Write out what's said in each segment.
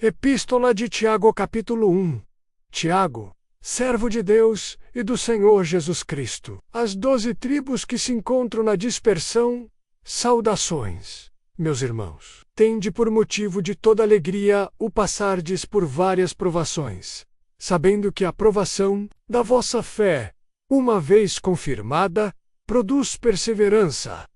Epístola de Tiago, capítulo 1. Tiago, servo de Deus e do Senhor Jesus Cristo. As 12 tribos que se encontram na dispersão, saudações. Meus irmãos, tende por motivo de toda alegria o passardes por várias provações, sabendo que a provação da vossa fé, uma vez confirmada, produz perseverança.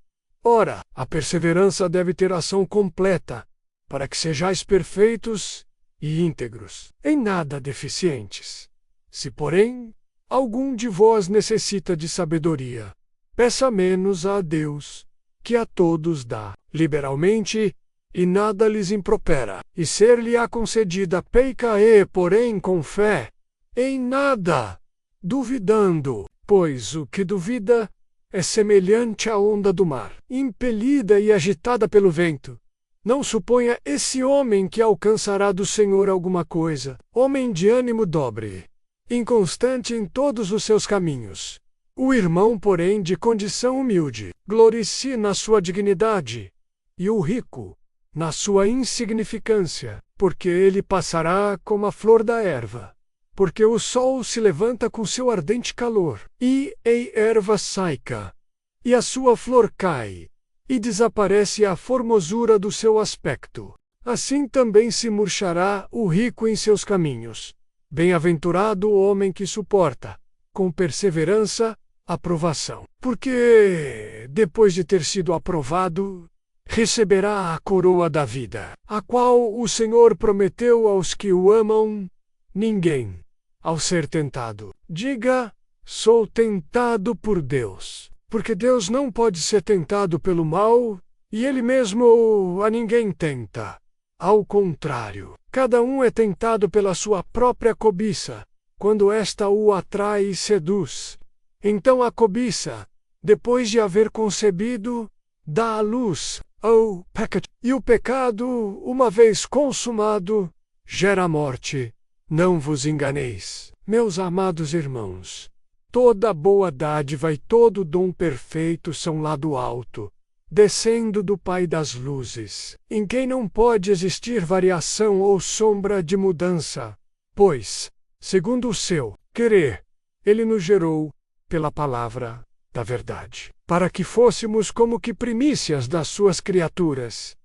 Ora, a perseverança deve ter ação completa, para que sejais perfeitos e íntegros, em nada deficientes. Se, porém, algum de vós necessita de sabedoria, peça menos a Deus, que a todos dá, liberalmente, e nada lhes impropera, e ser-lhe-á concedida peicae, porém com fé, em nada, duvidando, pois o que duvida é semelhante à onda do mar, impelida e agitada pelo vento. Não suponha esse homem que alcançará do Senhor alguma coisa, homem de ânimo dobre, inconstante em todos os seus caminhos. O irmão, porém, de condição humilde, gloricie na sua dignidade, e o rico, na sua insignificância, porque ele passará como a flor da erva. Porque o sol se levanta com seu ardente calor, e a erva seca, e a sua flor cai, e desaparece a formosura do seu aspecto. Assim também se murchará o rico em seus caminhos. Bem-aventurado o homem que suporta, com perseverança, a provação. Porque, depois de ter sido aprovado, receberá a coroa da vida, a qual o Senhor prometeu aos que o amam. Ninguém, ao ser tentado, diga: sou tentado por Deus. Porque Deus não pode ser tentado pelo mal, e Ele mesmo a ninguém tenta. Ao contrário, cada um é tentado pela sua própria cobiça, quando esta o atrai e seduz. Então a cobiça, depois de haver concebido, dá à luz ao pecado. E o pecado, uma vez consumado, gera a morte. Não vos enganeis, meus amados irmãos. Toda boa dádiva e todo dom perfeito são lá do alto, descendo do Pai das luzes, em quem não pode existir variação ou sombra de mudança. Pois, segundo o seu querer, Ele nos gerou, pela palavra da verdade, para que fôssemos como que primícias das suas criaturas.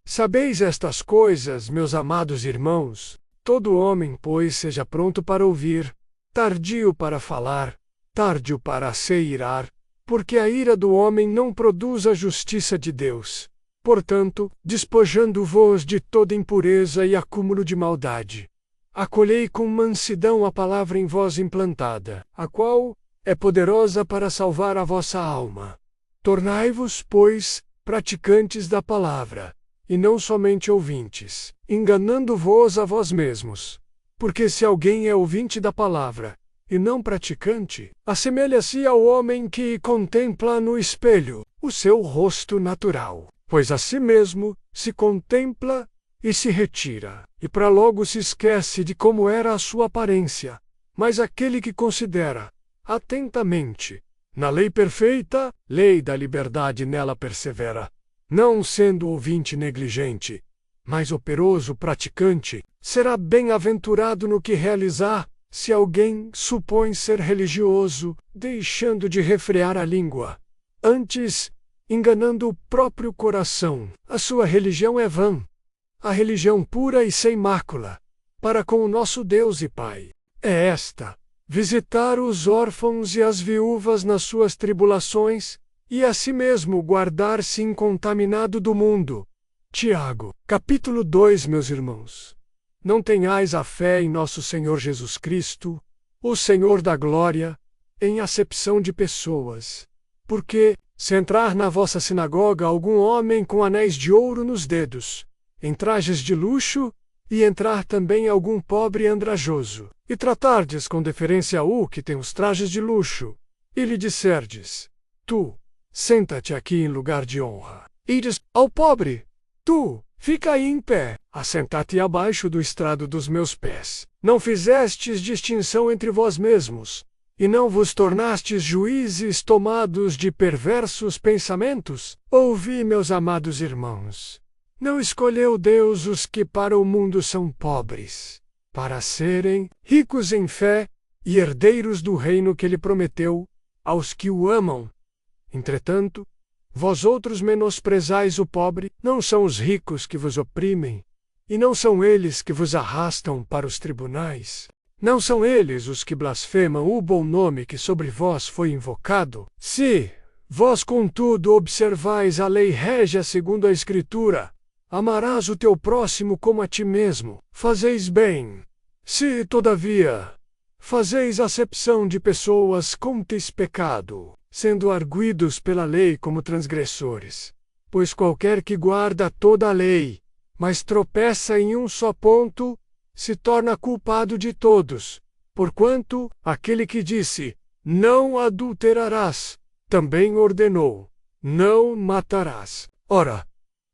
Sabeis estas coisas, meus amados irmãos? Todo homem, pois, seja pronto para ouvir, tardio para falar, tardio para se irar, porque a ira do homem não produz a justiça de Deus. Portanto, despojando-vos de toda impureza e acúmulo de maldade, acolhei com mansidão a palavra em vós implantada, a qual é poderosa para salvar a vossa alma. Tornai-vos, pois, praticantes da palavra, e não somente ouvintes, enganando-vos a vós mesmos. Porque se alguém é ouvinte da palavra, e não praticante, assemelha-se ao homem que contempla no espelho o seu rosto natural, pois a si mesmo se contempla e se retira, e para logo se esquece de como era a sua aparência. Mas aquele que considera atentamente na lei perfeita, lei da liberdade, nela persevera, não sendo ouvinte negligente, mas operoso praticante, será bem-aventurado no que realizar. Se alguém supõe ser religioso, deixando de refrear a língua, antes, enganando o próprio coração, a sua religião é vã. A religião pura e sem mácula, para com o nosso Deus e Pai, é esta: visitar os órfãos e as viúvas nas suas tribulações, e a si mesmo guardar-se incontaminado do mundo. Tiago, capítulo 2. Meus irmãos, não tenhais a fé em nosso Senhor Jesus Cristo, o Senhor da glória, em acepção de pessoas. Porque, se entrar na vossa sinagoga algum homem com anéis de ouro nos dedos, em trajes de luxo, e entrar também algum pobre andrajoso, e tratardes com deferência o que tem os trajes de luxo, e lhe disserdes: tu, senta-te aqui em lugar de honra. Ides ao pobre: tu, fica aí em pé, assenta-te abaixo do estrado dos meus pés. Não fizestes distinção entre vós mesmos, e não vos tornastes juízes tomados de perversos pensamentos? Ouvi, meus amados irmãos. Não escolheu Deus os que para o mundo são pobres, para serem ricos em fé e herdeiros do reino que ele prometeu aos que o amam. Entretanto, vós outros menosprezais o pobre, não são os ricos que vos oprimem, e não são eles que vos arrastam para os tribunais. Não são eles os que blasfemam o bom nome que sobre vós foi invocado. Se vós, contudo, observais a lei régia segundo a Escritura, amarás o teu próximo como a ti mesmo, fazeis bem. Se, todavia, fazeis acepção de pessoas, conteis pecado, sendo arguidos pela lei como transgressores. Pois qualquer que guarda toda a lei, mas tropeça em um só ponto, se torna culpado de todos. Porquanto, aquele que disse, não adulterarás, também ordenou, não matarás. Ora,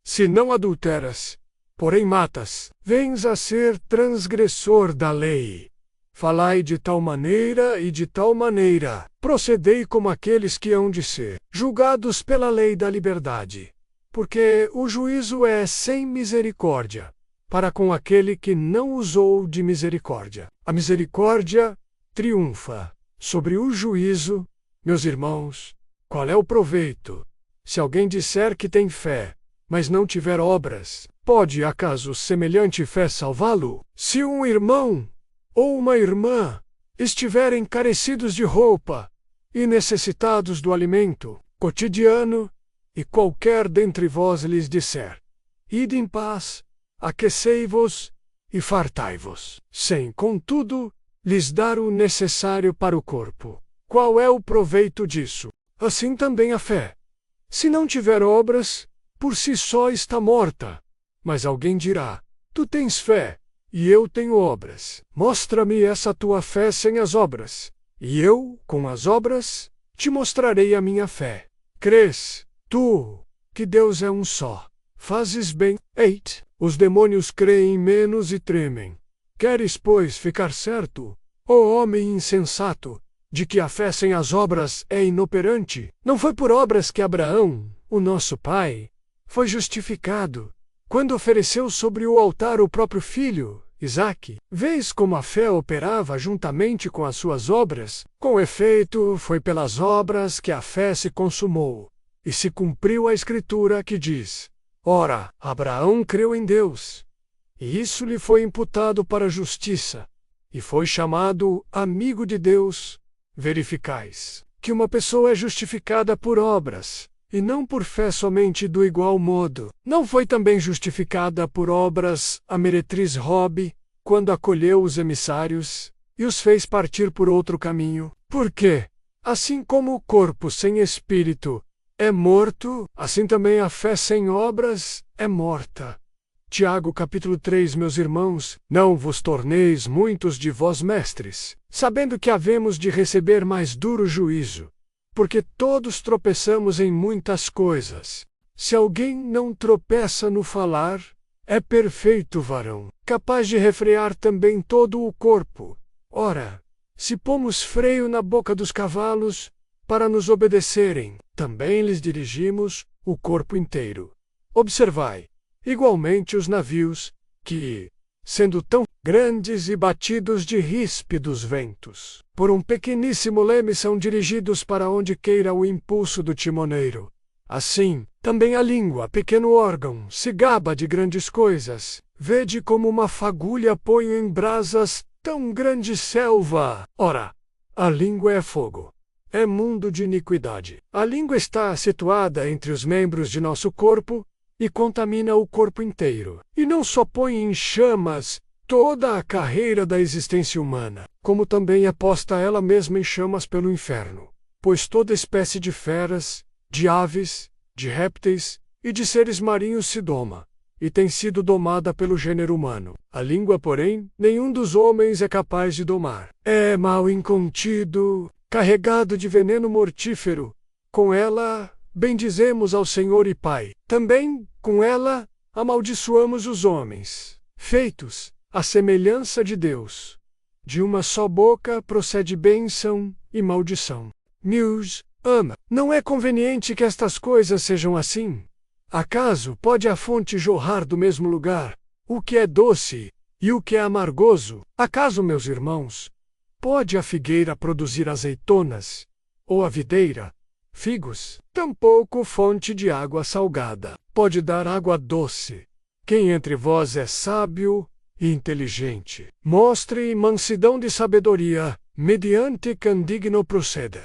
se não adulteras, porém matas, vens a ser transgressor da lei. Falai de tal maneira e de tal maneira, procedei como aqueles que hão de ser julgados pela lei da liberdade. Porque o juízo é sem misericórdia, para com aquele que não usou de misericórdia. A misericórdia triunfa sobre o juízo. Meus irmãos, qual é o proveito? Se alguém disser que tem fé, mas não tiver obras, pode acaso semelhante fé salvá-lo? Se um irmão ou uma irmã estiverem carecidos de roupa e necessitados do alimento cotidiano, e qualquer dentre vós lhes disser, ide em paz, aquecei-vos e fartai-vos, sem, contudo, lhes dar o necessário para o corpo, qual é o proveito disso? Assim também a fé, se não tiver obras, por si só está morta. Mas alguém dirá, tu tens fé, e eu tenho obras. Mostra-me essa tua fé sem as obras, e eu, com as obras, te mostrarei a minha fé. Crês, tu, que Deus é um só. Fazes bem. 8. Os demônios creem menos e tremem. Queres, pois, ficar certo, ó homem insensato, de que a fé sem as obras é inoperante? Não foi por obras que Abraão, o nosso pai, foi justificado, quando ofereceu sobre o altar o próprio filho, Isaque. Vês como a fé operava juntamente com as suas obras? Com efeito, foi pelas obras que a fé se consumou, e se cumpriu a Escritura que diz, ora, Abraão creu em Deus, e isso lhe foi imputado para a justiça, e foi chamado amigo de Deus. Verificais que uma pessoa é justificada por obras, e não por fé somente. Do igual modo, não foi também justificada por obras a meretriz Robe, quando acolheu os emissários, e os fez partir por outro caminho? Porque, assim como o corpo sem espírito é morto, assim também a fé sem obras é morta. Tiago capítulo 3. Meus irmãos, não vos torneis muitos de vós mestres, sabendo que havemos de receber mais duro juízo. Porque todos tropeçamos em muitas coisas. Se alguém não tropeça no falar, é perfeito varão, capaz de refrear também todo o corpo. Ora, se pomos freio na boca dos cavalos, para nos obedecerem, também lhes dirigimos o corpo inteiro. Observai, igualmente, os navios, que, sendo tão grandes e batidos de ríspidos ventos, por um pequeníssimo leme são dirigidos para onde queira o impulso do timoneiro. Assim, também a língua, pequeno órgão, se gaba de grandes coisas. Vede como uma fagulha põe em brasas tão grande selva. Ora, a língua é fogo, é mundo de iniquidade. A língua está situada entre os membros de nosso corpo, e contamina o corpo inteiro. E não só põe em chamas toda a carreira da existência humana, como também é posta ela mesma em chamas pelo inferno. Pois toda espécie de feras, de aves, de répteis e de seres marinhos se doma, e tem sido domada pelo gênero humano. A língua, porém, nenhum dos homens é capaz de domar. É mal incontido, carregado de veneno mortífero. Com ela bendizemos ao Senhor e Pai. Também, com ela, amaldiçoamos os homens, feitos à semelhança de Deus. De uma só boca procede bênção e maldição. News, ama. Não é conveniente que estas coisas sejam assim. Acaso pode a fonte jorrar do mesmo lugar, o que é doce e o que é amargoso? Acaso, meus irmãos, pode a figueira produzir azeitonas, ou a videira figos? Tampouco fonte de água salgada pode dar água doce. Quem entre vós é sábio e inteligente, mostre mansidão de sabedoria, mediante quem digno proceda.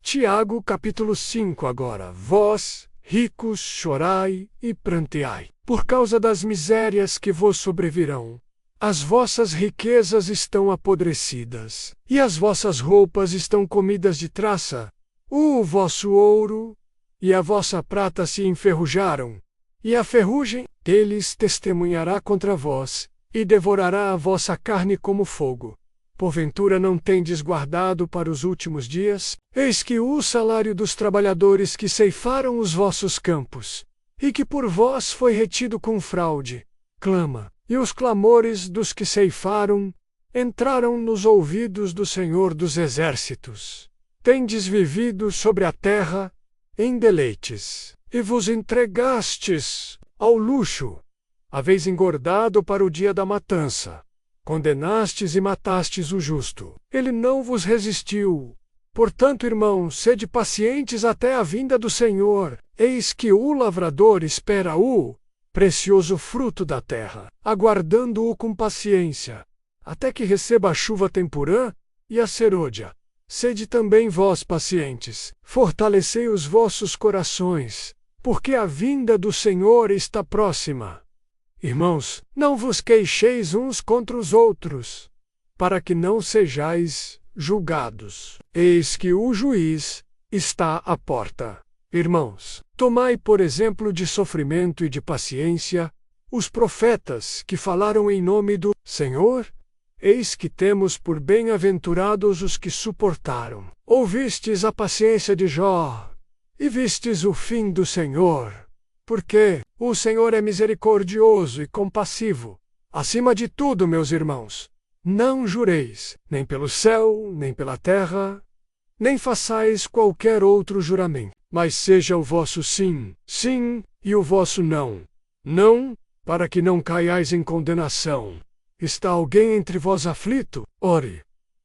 Tiago capítulo 5 agora. Vós, ricos, chorai e pranteai, por causa das misérias que vos sobrevirão. As vossas riquezas estão apodrecidas, e as vossas roupas estão comidas de traça. O vosso ouro e a vossa prata se enferrujaram, e a ferrugem deles testemunhará contra vós, e devorará a vossa carne como fogo. Porventura não tendes guardado para os últimos dias? Eis que o salário dos trabalhadores que ceifaram os vossos campos, e que por vós foi retido com fraude, clama, e os clamores dos que ceifaram entraram nos ouvidos do Senhor dos Exércitos. Tendes vivido sobre a terra em deleites, e vos entregastes ao luxo. Haveis engordado para o dia da matança. Condenastes e matastes o justo. Ele não vos resistiu. Portanto, irmãos, sede pacientes até a vinda do Senhor. Eis que o lavrador espera o precioso fruto da terra, aguardando-o com paciência, até que receba a chuva temporã e a serôdia. Sede também vós pacientes, fortalecei os vossos corações, porque a vinda do Senhor está próxima. Irmãos, não vos queixeis uns contra os outros, para que não sejais julgados. Eis que o juiz está à porta. Irmãos, tomai por exemplo de sofrimento e de paciência os profetas que falaram em nome do Senhor. Eis que temos por bem-aventurados os que suportaram. Ouvistes a paciência de Jó, e vistes o fim do Senhor. Porque o Senhor é misericordioso e compassivo. Acima de tudo, meus irmãos, não jureis, nem pelo céu, nem pela terra, nem façais qualquer outro juramento. Mas seja o vosso sim, sim, e o vosso não, não, para que não caiais em condenação. Está alguém entre vós aflito? Ore.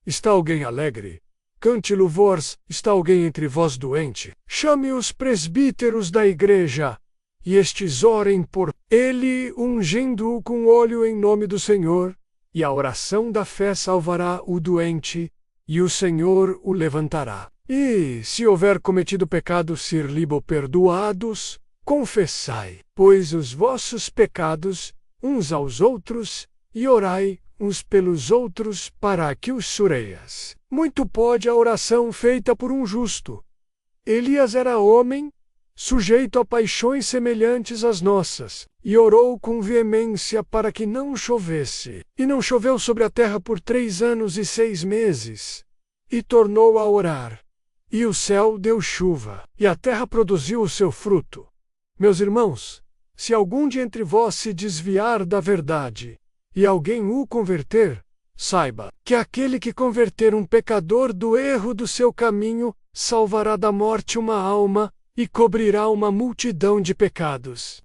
Está alguém alegre? Cante louvores. Está alguém entre vós doente? Chame os presbíteros da igreja, e estes orem por ele, ungindo-o com óleo em nome do Senhor, e a oração da fé salvará o doente, e o Senhor o levantará. E, se houver cometido pecado, ser-lhe-bo perdoados, confessai, pois, os vossos pecados uns aos outros, e orai uns pelos outros para que os sureias. Muito pode a oração feita por um justo. Elias era homem, sujeito a paixões semelhantes às nossas, e orou com veemência para que não chovesse. E não choveu sobre a terra por 3 anos e 6 meses. E tornou a orar. E o céu deu chuva, e a terra produziu o seu fruto. Meus irmãos, se algum de entre vós se desviar da verdade, e alguém o converter, saiba que aquele que converter um pecador do erro do seu caminho, salvará da morte uma alma, e cobrirá uma multidão de pecados.